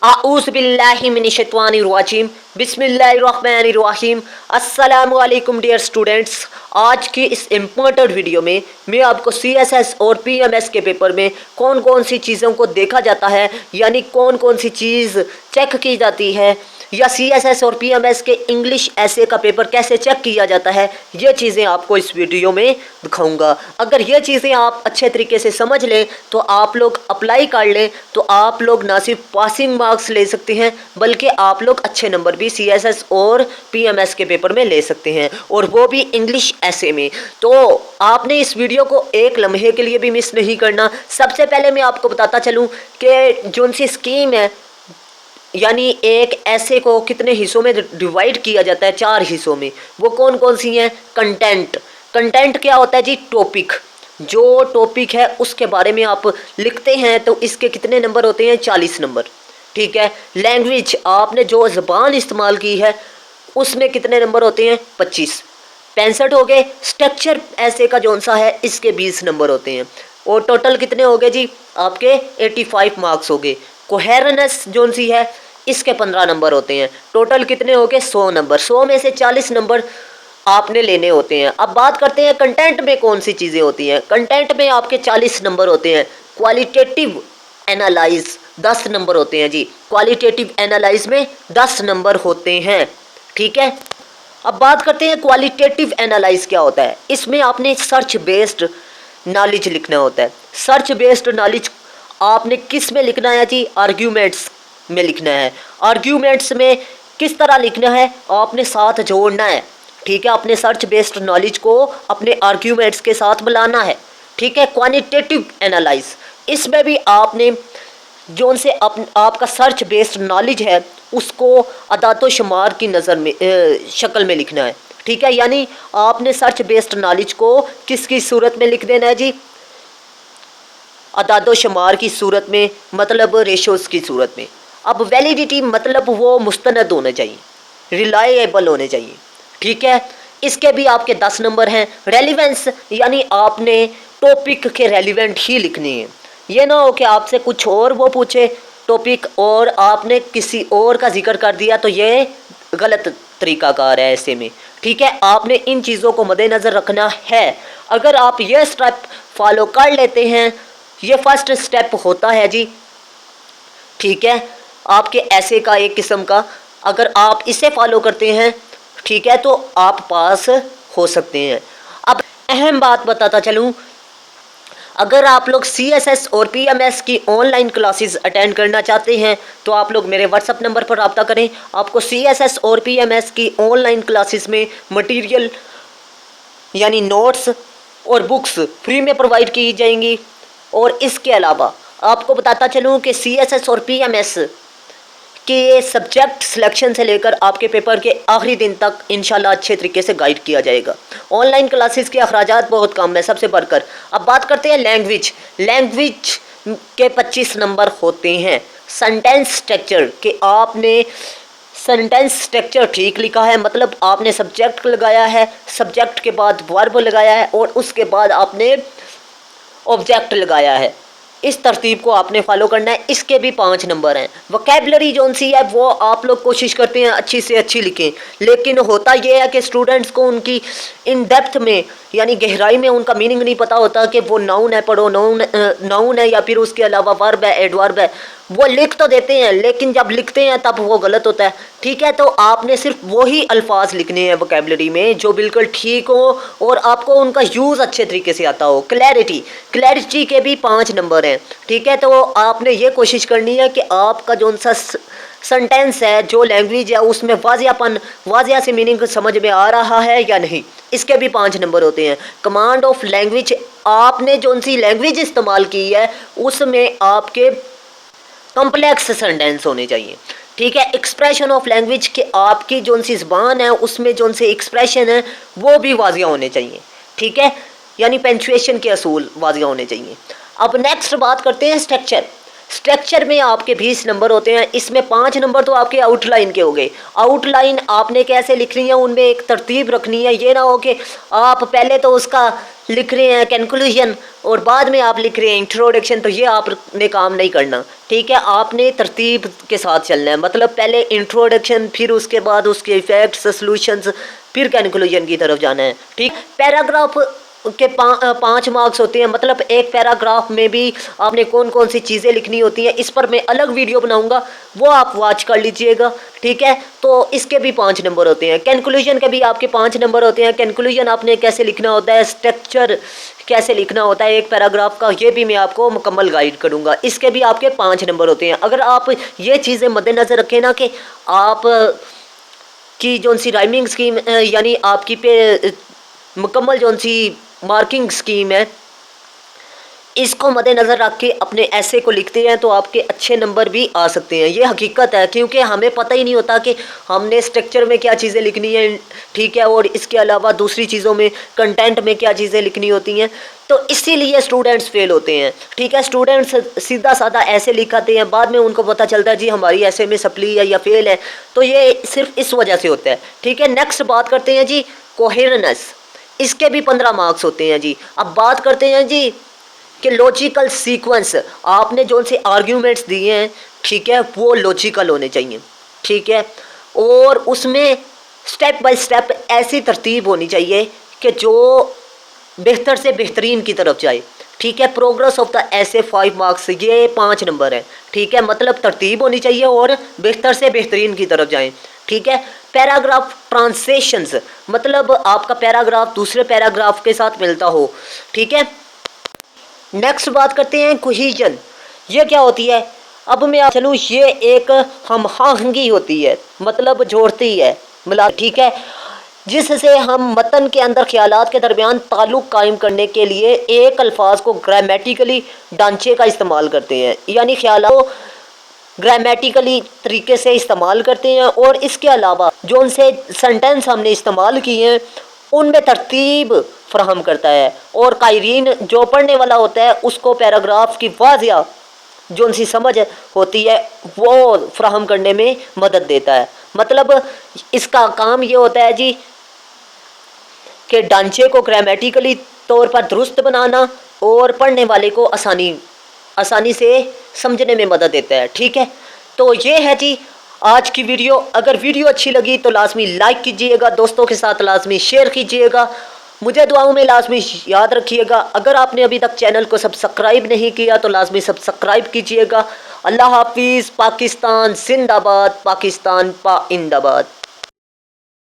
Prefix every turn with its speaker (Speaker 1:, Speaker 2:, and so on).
Speaker 1: आऊज़ बिल्लाहि मिनश शैतानिर रजीम बिस्मिल्लाहिर्रहमानिर्रहीम। अस्सलामु अलैकुम डियर स्टूडेंट्स। आज की इस इम्पोर्टेंट वीडियो में मैं आपको CSS और PMS के पेपर में कौन कौन सी चीज़ों को देखा जाता है, यानी कौन कौन सी चीज़ चेक की जाती है, या CSS और PMS के इंग्लिश ऐसे का पेपर कैसे चेक किया जाता है, ये चीज़ें आपको इस वीडियो में दिखाऊंगा। अगर ये चीज़ें आप अच्छे तरीके से समझ लें तो आप लोग अप्लाई कर लें तो आप लोग ना सिर्फ पासिंग मार्क्स ले सकते हैं बल्कि आप लोग अच्छे नंबर भी CSS और PMS के पेपर में ले सकते हैं, और वो भी इंग्लिश ऐसे में। तो आपने इस वीडियो को एक लम्हे के लिए भी मिस नहीं करना। सबसे पहले मैं आपको बताता चलूँ कि जो सी स्कीम है, यानी एक ऐसे को कितने हिस्सों में डिवाइड किया जाता है, 4 हिस्सों में। वो कौन कौन सी हैं? कंटेंट। कंटेंट क्या होता है जी? टॉपिक। जो टॉपिक है उसके बारे में आप लिखते हैं तो इसके कितने नंबर होते हैं? 40 नंबर। ठीक है। लैंग्वेज, आपने जो ज़बान इस्तेमाल की है उसमें कितने नंबर होते हैं? 25। 65 हो गए। स्ट्रक्चर ऐसे का जौन सा है इसके 20 नंबर होते हैं। और टोटल कितने हो गए जी? आपके 85 मार्क्स हो गए। कोहेरेंस जौन सी है इसके 15 नंबर होते हैं। टोटल कितने हो गए? 100 नंबर। 100 में से 40 नंबर आपने लेने होते हैं। अब बात करते हैं कंटेंट में कौन सी चीज़ें होती हैं। कंटेंट में आपके 40 नंबर होते हैं। क्वालिटेटिव एनालाइज 10 नंबर होते हैं जी। क्वालिटेटिव एनालाइज में 10 नंबर होते हैं। ठीक है। अब बात करते हैं क्वालिटेटिव एनालाइज क्या होता है। इसमें आपने सर्च बेस्ड नॉलेज लिखना होता है। सर्च बेस्ड नॉलेज आपने किस में लिखना है जी? आर्ग्यूमेंट्स में लिखना है। आर्ग्यूमेंट्स में किस तरह लिखना है? आपने साथ जोड़ना है। ठीक है। अपने सर्च बेस्ड नॉलेज को अपने आर्ग्यूमेंट्स के साथ मिलाना है। ठीक है। क्वांटिटेटिव एनालाइज, इसमें भी आपने जो से आपका सर्च बेस्ड नॉलेज है उसको अदातो शुमार की नज़र में शक्ल में लिखना है। ठीक है। यानी आपने सर्च बेस्ड नॉलेज को किसकी सूरत में लिख देना है जी? अदादो शुमार की सूरत में, मतलब रेशोज़ की सूरत में। अब वैलिडिटी मतलब वो मुस्तनद होने चाहिए, रिलायबल होने चाहिए। ठीक है। इसके भी आपके 10 नंबर हैं। रेलिवेंस, यानी आपने टॉपिक के रेलिवेंट ही लिखने हैं। ये ना हो कि आपसे कुछ और वो पूछे टॉपिक और आपने किसी और का जिक्र कर दिया, तो ये गलत तरीकाकार है ऐसे में। ठीक है। आपने इन चीज़ों को मद्देनज़र रखना है। अगर आप ये स्टेप फॉलो कर लेते हैं, ये फर्स्ट स्टेप होता है जी। ठीक है। आपके ऐसे का एक किस्म का, अगर आप इसे फॉलो करते हैं, ठीक है, तो आप पास हो सकते हैं। अब अहम बात बताता चलूँ, अगर आप लोग CSS और PMS की ऑनलाइन क्लासेस अटेंड करना चाहते हैं तो आप लोग मेरे व्हाट्सअप नंबर पर रब्ता करें। आपको CSS और PMS की ऑनलाइन क्लासेस में मटेरियल यानी नोट्स और बुक्स फ्री में प्रोवाइड की जाएंगी। और इसके अलावा आपको बताता चलूँ कि CSS और PMS के सब्जेक्ट सिलेक्शन से लेकर आपके पेपर के आखिरी दिन तक इंशाल्लाह अच्छे तरीके से गाइड किया जाएगा। ऑनलाइन क्लासेस के अखराजात बहुत कम है सबसे बढ़कर। अब बात करते हैं लैंग्वेज। लैंग्वेज के 25 नंबर होते हैं। सेंटेंस स्ट्रक्चर के आपने सेंटेंस स्ट्रक्चर ठीक लिखा है, मतलब आपने सब्जेक्ट लगाया है, सब्जेक्ट के बाद वर्ब लगाया है और उसके बाद आपने ऑब्जेक्ट लगाया है। इस तरतीब को आपने फॉलो करना है। इसके भी 5 नंबर हैं। वोकैबुलरी जो सी है वो आप लोग कोशिश करते हैं अच्छी से अच्छी लिखें, लेकिन होता ये है कि स्टूडेंट्स को उनकी इन डेप्थ में यानी गहराई में उनका मीनिंग नहीं पता होता कि वो नाउन है, पढ़ो नाउन है या फिर उसके अलावा वर्ब है, एडवर्ब है। वो लिख तो देते हैं लेकिन जब लिखते हैं तब वो गलत होता है। ठीक है। तो आपने सिर्फ वही अल्फाज लिखने हैं वोकैबुलरी में जो बिल्कुल ठीक हो और आपको उनका यूज़ अच्छे तरीके से आता हो। क्लैरिटी के भी 5 नंबर हैं। ठीक है। तो आपने ये कोशिश करनी है कि आपका जो सा सेंटेंस है, जो लैंग्वेज है, उसमें वाजिया से मीनिंग समझ में आ रहा है या नहीं। इसके भी 5 नंबर होते हैं। कमांड ऑफ लैंग्वेज, आपने जो सी लैंग्वेज इस्तेमाल की है उसमें आपके कॉम्प्लेक्स सेंटेंस होने चाहिए। ठीक है। एक्सप्रेशन ऑफ लैंग्वेज के आपकी जो सी ज़बान है उसमें जो से एक्सप्रेशन है वो भी वाजिया होने चाहिए। ठीक है। यानी पंक्चुएशन के असूल वाजिया होने चाहिए। अब नेक्स्ट बात करते हैं स्ट्रक्चर। स्ट्रक्चर में आपके 20 नंबर होते हैं। इसमें 5 नंबर तो आपके आउटलाइन के हो गए। आउटलाइन आपने कैसे लिखनी है, उनमें एक तरतीब रखनी है। ये ना हो कि आप पहले तो उसका लिख रहे हैं कंक्लूजन और बाद में आप लिख रहे हैं इंट्रोडक्शन, तो ये आपने काम नहीं करना। ठीक है, आपने तरतीब के साथ चलना है। मतलब पहले इंट्रोडक्शन, फिर उसके बाद उसके इफेक्ट्स, सॉल्यूशंस, फिर कंक्लूजन की तरफ जाना है। ठीक, पैराग्राफ के 5 मार्क्स होते हैं। मतलब एक पैराग्राफ में भी आपने कौन कौन सी चीज़ें लिखनी होती हैं, इस पर मैं अलग वीडियो बनाऊंगा, वो आप वॉच कर लीजिएगा। ठीक है, तो इसके भी 5 नंबर होते हैं। कंक्लूजन के भी आपके 5 नंबर होते हैं। कंक्लूजन आपने कैसे लिखना होता है, स्ट्रक्चर कैसे लिखना होता है एक पैराग्राफ का, ये भी मैं आपको मुकम्मल गाइड करूँगा। इसके भी आपके 5 नंबर होते हैं। अगर आप ये चीज़ें मद्देनज़र रखें ना कि आप की जो सी राइमिंग स्कीम यानी आपकी पे मुकम्मल जो सी मार्किंग स्कीम है, इसको मद्देनज़र रख के अपने ऐसे को लिखते हैं तो आपके अच्छे नंबर भी आ सकते हैं। ये हकीकत है, क्योंकि हमें पता ही नहीं होता कि हमने स्ट्रक्चर में क्या चीज़ें लिखनी है। ठीक है, और इसके अलावा दूसरी चीज़ों में, कंटेंट में क्या चीज़ें लिखनी होती हैं, तो इसीलिए स्टूडेंट्स फेल होते हैं। ठीक है, स्टूडेंट्स सीधा साधा ऐसे लिखाते हैं, बाद में उनको पता चलता है जी हमारी ऐसे में सप्ली है या फेल है, तो ये सिर्फ इस वजह से होता है। ठीक है, नेक्स्ट बात करते हैं जी कोहेरेंस। इसके भी 15 मार्क्स होते हैं जी। अब बात करते हैं जी कि लॉजिकल सीक्वेंस, आपने जो से आर्ग्यूमेंट्स दिए हैं, ठीक है, वो लॉजिकल होने चाहिए। ठीक है, और उसमें स्टेप बाय स्टेप ऐसी तरतीब होनी चाहिए कि जो बेहतर से बेहतरीन की तरफ जाए। ठीक है, प्रोग्रेस ऑफ द ऐसे 5 मार्क्स, ये 5 नंबर है। ठीक है, मतलब तरतीब होनी चाहिए और बेहतर से बेहतरीन की तरफ जाएं। ठीक है, पैराग्राफ ट्रांसलेशंस, मतलब आपका पैराग्राफ दूसरे पैराग्राफ के साथ मिलता हो। ठीक है, नेक्स्ट बात करते हैं कोहेजन। ये क्या होती है, अब मैं चलूँ, ये एक हमआहंगी होती है, मतलब जोड़ती है मिला। ठीक है, जिससे हम मतन के अंदर ख्यालात के दरमियान ताल्लुक़ कायम करने के लिए एक अल्फाज को ग्रामेटिकली ढांचे का इस्तेमाल करते हैं, यानी ख्यालात को ग्रामेटिकली तरीके से इस्तेमाल करते हैं। और इसके अलावा जो उनसे सेंटेंस हमने इस्तेमाल किए हैं उनमें तरतीब फ्राहम करता है, और कायरीन जो पढ़ने वाला होता है उसको पैराग्राफ की वाज़िया जो उनकी समझ होती है वो फ्राहम करने में मदद देता है। मतलब इसका काम ये होता है जी कि ढांचे को ग्रामेटिकली तौर पर दुरुस्त बनाना और पढ़ने वाले को आसानी से समझने में मदद देता है। ठीक है, तो ये है जी आज की वीडियो। अगर वीडियो अच्छी लगी तो लाजमी लाइक कीजिएगा, दोस्तों के साथ लाजमी शेयर कीजिएगा, मुझे दुआओं में लाजमी याद रखिएगा। अगर आपने अभी तक चैनल को सब्सक्राइब नहीं किया तो लाजमी सब्सक्राइब कीजिएगा। अल्लाह हाफिज़। पाकिस्तान जिंदाबाद, पाकिस्तान पाइंदाबाद।